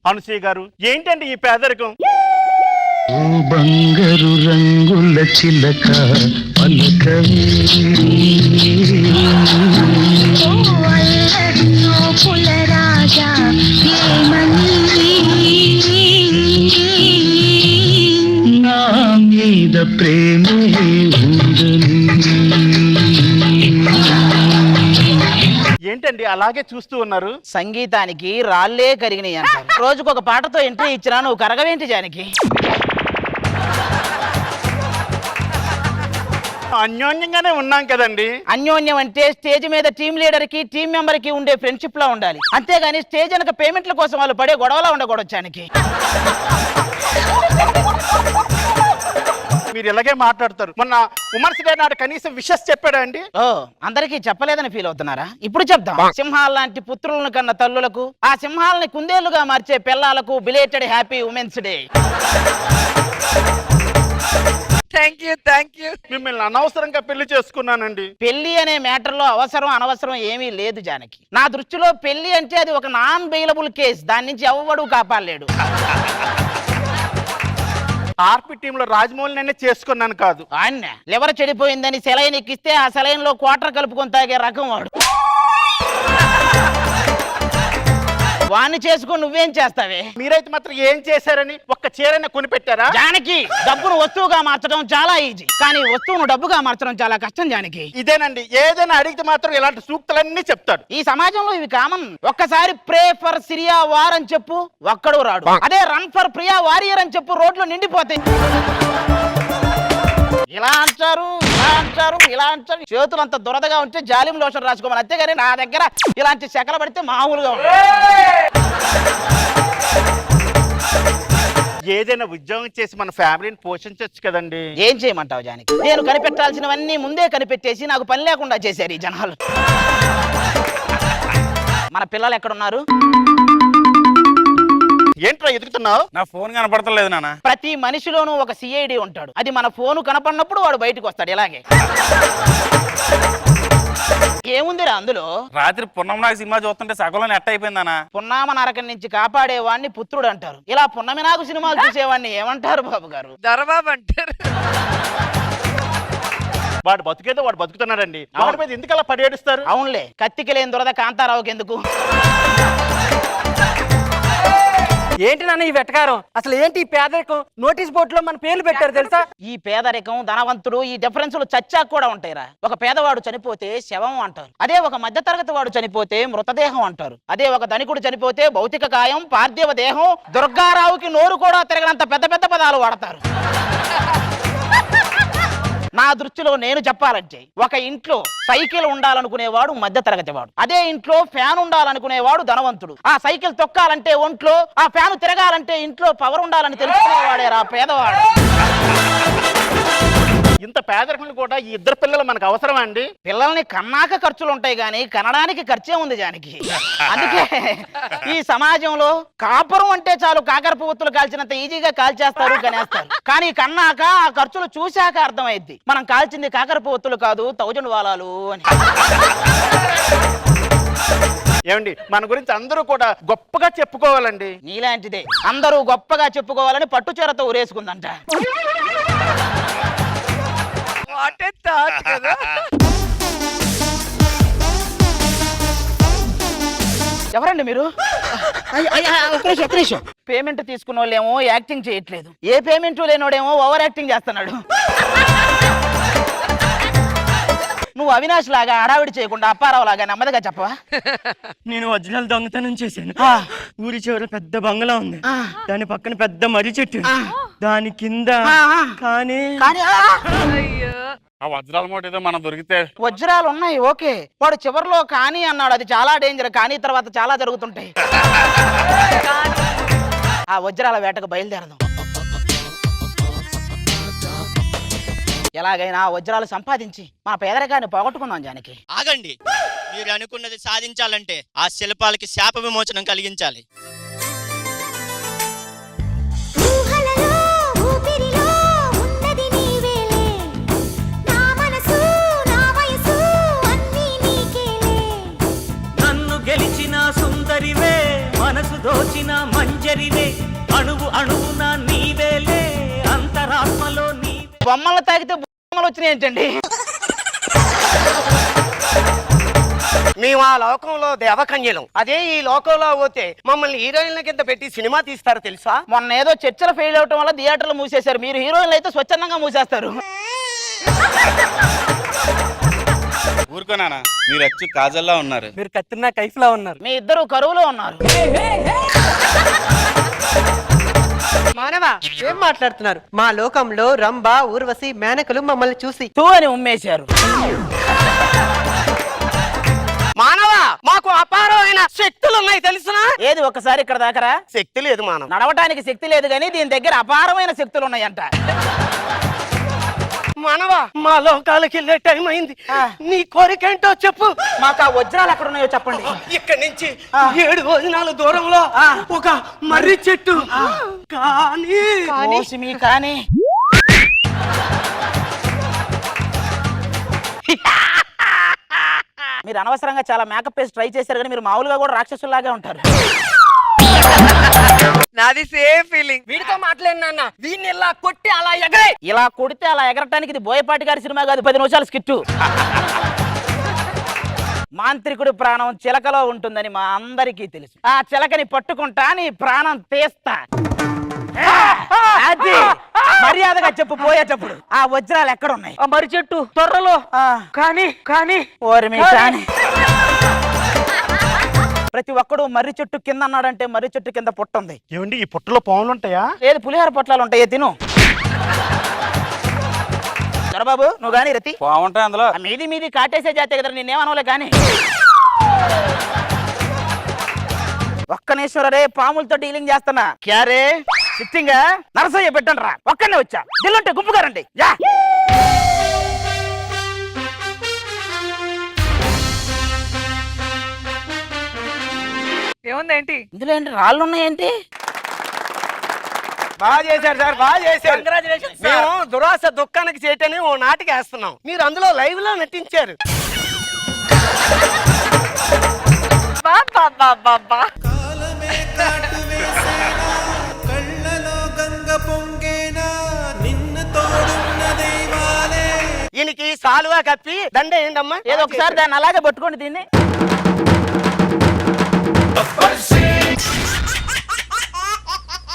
అనసూయ గారు, ఏంటండి ఈ పేదరికం? ఓ బంగారు రంగుల చిలక పలకవే, పులరాజా నా మీద ప్రేమే ఉందని. ఏంటండి అలాగే చూస్తూ ఉన్నారు? సంగీతానికి రాళ్లే కరిగినాయి అంటారు. రోజుకు ఒక పాటతో ఎంట్రీ ఇచ్చినా నువ్వు కరగవేంటి జానకి? అన్యోన్యంగానే ఉన్నాం కదండి. అన్యోన్యం అంటే స్టేజ్ మీద టీం లీడర్ కి టీం మెంబర్ కి ఉండే ఫ్రెండ్షిప్ లా ఉండాలి, అంతేగాని స్టేజ్ వెనక పేమెంట్ల కోసం వాళ్ళు పడే గొడవలా ఉండకూడదు జానకి. మీరు ఇలాగే మాట్లాడతారు. మొన్న ఉమర్స్ గారి నాడు కనీసం విషెస్ చెప్పాడా అండి? ఓ, అందరికీ చెప్పలేదని ఫీల్ అవుతున్నారా? ఇప్పుడు చెప్తాం. సింహాల లాంటి పుత్రులను కన్న తల్లులకు, ఆ సింహాలని కుందేళ్లుగా మార్చే పిల్లలకు belated happy women's day. Thank you. మిమ్మల్ని అనవసరంగా పెళ్లి చేసుకున్నానండి. పెళ్లి అనే మ్యాటర్ లో అవసరం అనవసరం ఏమీ లేదు జానకి. నా దృష్టిలో పెళ్లి అంటే అది ఒక నాన్ బెయిలబుల్ కేసు, దాని నుంచి ఎవ్వడూ కాపాడలేడు. ఆర్పి టీంలో రాజమౌళినే చేసుకున్నాను కాదు. ఆయన లివర్ చెడిపోయిందని సెలైన్ ఎక్కిస్తే ఆ సెలైన్ లో క్వార్టర్ కలుపుకొని తాగే రకం వాడు. వాణ్ణి చేసుకుని నువ్వేం చేస్తావే? మీరైతే మాత్రం ఏం చేశారని ఒక్క చీరైనా కొనిపెట్టారా? జానకి, డబ్బును వస్తువుగా మార్చడం చాలా ఈజీ, కానీ వస్తువును డబ్బుగా మార్చడం చాలా కష్టం జానకి. ఇదేనండి, ఏదైనా అడిగితే మాత్రం ఇలాంటి సూక్తులన్నీ చెప్తాడు. ఈ సమాజంలో ఇవి కామన్. ఒక్కసారి ప్రే ఫర్ సిరియా వార్ అని చెప్పు, ఒక్కడు రాడు. అదే రన్ ఫర్ ప్రియా వారియర్ అని చెప్పు, రోడ్లు నిండిపోతాయి. ఇలా అంటారు, ఇలా అంటారు, ఇలా అంటారు. చేతులు అంత దురదగా ఉంటే జాలిం లోషన్ రాసుకోమని, అంతేగాని నా దగ్గర ఇలాంటి శకలు పడితే మామూలుగా ఉంటుంది. ఏదైనా ఉద్యోగం చేసి మన ఫ్యామిలీని పోషించవచ్చు కదండి. ఏం చేయమంటావు జానకి? నేను కనిపెట్టాల్సినవన్నీ ముందే కనిపెట్టేసి నాకు పని లేకుండా చేశారు ఈ జనాలు. మన పిల్లలు ఎక్కడున్నారు? ఏంట్రా ఎదుగుతున్నావు? నా ఫోన్ కనపడతలేదు నాన్న. ప్రతి మనిషిలోనూ ఒక సిఐడి ఉంటాడు. అది మన ఫోను కనపడినప్పుడు వాడు బయటకు వస్తాడు. ఇలాగే ఏముందిరా అందులో? రాత్రి పున్నమనాగ సినిమా చూస్తుంటే సగంలో నెట్ అయిపోయిందనా. పున్నామ నరకం నుంచి కాపాడేవాడిని పుత్రుడు అంటారు. ఇలా పున్నమి నాగు సినిమాలు చూసేవాడిని ఏమంటారు బాబు గారు? దొరబాబు అంటారు. వాడు బతుకేదో వాడు బతుకుతున్నాడండి. వాడి మీద ఎందుకు అలా పడేడుస్తారు? అవునులే, కత్తికి లేని దురద కాంతారావుకి ఎందుకు? ఏంటి నాన్న ఈ వెటకారం? అసలు ఏంటి ఈ పేదరికం? నోటీస్ బోర్డు లో మన పేర్లు పెట్టారు తెలుసా? ఈ పేదరికం, ధనవంతుడు, ఈ డిఫరెన్స్లు చచ్చాక కూడా ఉంటాయిరా. ఒక పేదవాడు చనిపోతే శవం అంటారు. అదే ఒక మధ్యతరగతి వాడు చనిపోతే మృతదేహం అంటారు. అదే ఒక ధనికుడు చనిపోతే భౌతిక కాయం, పార్థివ దేహం. దుర్గారావుకి నోరు కూడా తిరగనంత పెద్ద పెద్ద పదాలు వాడతారు. నా దృష్టిలో నేను చెప్పాలంటే, ఒక ఇంట్లో సైకిల్ ఉండాలనుకునేవాడు మధ్య తరగతి వాడు. అదే ఇంట్లో ఫ్యాన్ ఉండాలనుకునేవాడు ధనవంతుడు. ఆ సైకిల్ తొక్కాలంటే ఒంట్లో, ఆ ఫ్యాన్ తిరగాలంటే ఇంట్లో పవర్ ఉండాలని తెలుసుకునేవాడేరా పేదవాడు. ఇంత పేదరికలు కూడా ఈ ఇద్దరు పిల్లలు మనకు అవసరమా అండి? పిల్లల్ని కన్నాక ఖర్చులు ఉంటాయి గానీ కనడానికి ఖర్చే ఉంది జానకి. అందుకే ఈ సమాజంలో కాపురం అంటే చాలు, కాకర పువ్వుతులు కాల్చినంత ఈజీగా కాల్చేస్తారు, కనేస్తారు. కానీ కన్నాక ఆ ఖర్చులు చూశాక అర్థమైద్ది, మనం కాల్చింది కాకర పువ్వుతులు కాదు 1000 వాలాలు అని. ఏమండి, మన గురించి అందరూ కూడా గొప్పగా చెప్పుకోవాలండి. నీలాంటిదే అందరూ గొప్పగా చెప్పుకోవాలని పట్టుచీరతో ఊరేసుకుందంట. వాట్ ఏ థాట్ కదా. ఎవరండి మీరు? ఒక్క నిమిషం. పేమెంట్ తీసుకున్న వాళ్ళేమో యాక్టింగ్ చేయట్లేదు, ఏ పేమెంట్ లేనోడేమో ఓవర్ యాక్టింగ్ చేస్తున్నాడు. నువ్వు అవినాష్ లాగా హడావిడి చేయకుండా అప్పారావు లాగా నెమ్మదిగా చెప్పవా? నేను ఒరిజినల్ దొంగతనం చేశాను. ఊరి చివర పెద్ద బంగ్లా ఉంది, దాని పక్కన పెద్ద మర్రి చెట్టు, దాని కింద కానీ అయ్యో, ఆ వజ్రాల మూట ఏదో మనం దొరికితే. వజ్రాలు ఉన్నాయి, ఓకే. వాడు చివరిలో కానీ అన్నాడు, అది చాలా డేంజర్. కానీ తర్వాత చాలా జరుగుతుంటాయి. ఆ వజ్రాల వేటకు బయలుదేరదాం. ఎలాగైనా వజ్రాలు సంపాదించి మా పేదరికాన్ని పోగొట్టుకుందాం జానకి. ఆగండి, మీరు అనుకున్నది సాధించాలంటే ఆ శిల్పాలకి శాప విమోచనం కలిగించాలి. నన్ను గెలిచిన సుందరివే, మనసు దోచిన మంజ మంజరివే అణువు అణువున నీవేలే అంతరాత్మలో నీ బొమ్మలు తాగితే బొమ్మలు వచ్చినాయి ఏంటండి? మేము ఆ లోకంలో దేవకన్యలం. అదే ఈ లోకంలో పోతే మమ్మల్ని హీరోయిన్ల కింద పెట్టి సినిమా తీస్తారు తెలుసా? మొన్న ఏదో చర్చలు ఫెయిల్ అవటం వల్ల థియేటర్లు మూసేశారు. మీరు హీరోయిన్లు అయితే స్వచ్ఛందంగా మూసేస్తారు. ఊరుకోనానా, మీరు వచ్చి కాజల్లా ఉన్నారు. మీరు కత్తిరినా కైఫ్ లా ఉన్నారు. మీ ఇద్దరు కరువులో ఉన్నారు. మానవా ఏం మాట్లాడుతున్నారు? మా లోకంలో రంభ ఊర్వశి మేనకలు మమ్మల్ని చూసి తూ అని ఉమ్మేశారు. మానవా, మాకు అపారమైన శక్తులు ఉన్నాయి తెలుసునా? ఏది ఒక్కసారి ఇక్కడ దాకరా. శక్తి లేదు మానవ. నడవటానికి శక్తి లేదు కానీ దీని దగ్గర అపారమైన శక్తులు ఉన్నాయంట. మానవా, మా లోకాలకి వెళ్ళే టైం అయింది. నీ కోరిక ఏంటో చెప్పు. మాకు ఆ వజ్రాలు ఎక్కడ ఉన్నాయో చెప్పండి. ఇక్కడి నుంచి 7 భోజనాల దూరంలో ఒక మర్రి చెట్టు. కానీ మోసిమి కానీ మీరు అనవసరంగా చాలా మేకప్ వేసి ట్రై చేశారు కానీ మీరు మామూలుగా కూడా రాక్షసుల్లాగే ఉంటారు. నాది సేమ్ ఫీలింగ్. వీడితో మాట్లాడినా వీడిని ఇలా కొట్టి అలా ఎగరే. ఇలా కొడితే అలా ఎగరటానికి ఇది బోయపాటి గారి సినిమా కాదు, 10 నిమిషాల స్కిట్టు. మాంత్రికుడి ప్రాణం చిలకలో ఉంటుందని మా అందరికీ తెలుసు. ఆ చిలకని పట్టుకుంటా నీ ప్రాణం తీస్తా. అది మర్యాదగా చెప్పు పోయేటప్పుడు. ఆ వజ్రాలు ఎక్కడ ఉన్నాయి? ఆ మర్రి చెట్టు త్వరలో. కానీ ఓరి మీ కానీ ప్రతి ఒక్కడు మర్రి చెట్టు కింద అన్నాడంటే మర్రి చెట్టు కింద పుట్ట ఉంది. ఏమండి ఈ పుట్టలో పాములు ఉంటాయా? లేదు, పులిహార పొట్లాలు ఉంటాయి, తిను. దొరబాబు నువ్వు గాని రతి బాగుంటాయి అందులో. ఆ మీది కాటేసే జాతే కదా, నేనేమనలే కానీ. ఒక్క నిమిషం రే, పాములతో డీలింగ్ చేస్తున్నా. క్యారే సిట్టింగ్ నరసయ్య పెట్టండి రా. ఒక్కనే వచ్చా, దిల్లుంటే గుంపుగా రండి. యా ఏముందేంటి? ఇందులో ఏంటి రాళ్ళు ఉన్నాయేంటి? బాగా చేశారు సార్, బాగా చేశారు. మేము దురాశ దుఃఖానికి చేయటని ఓ నాటికి వేస్తున్నాం. మీరు అందులో లైవ్ లో నటించారు. ఈయనకి సాలువా కప్పి దండ ఏంటమ్మా? ఏదో ఒకసారి దాన్ని అలాగే పట్టుకోండి దీన్ని.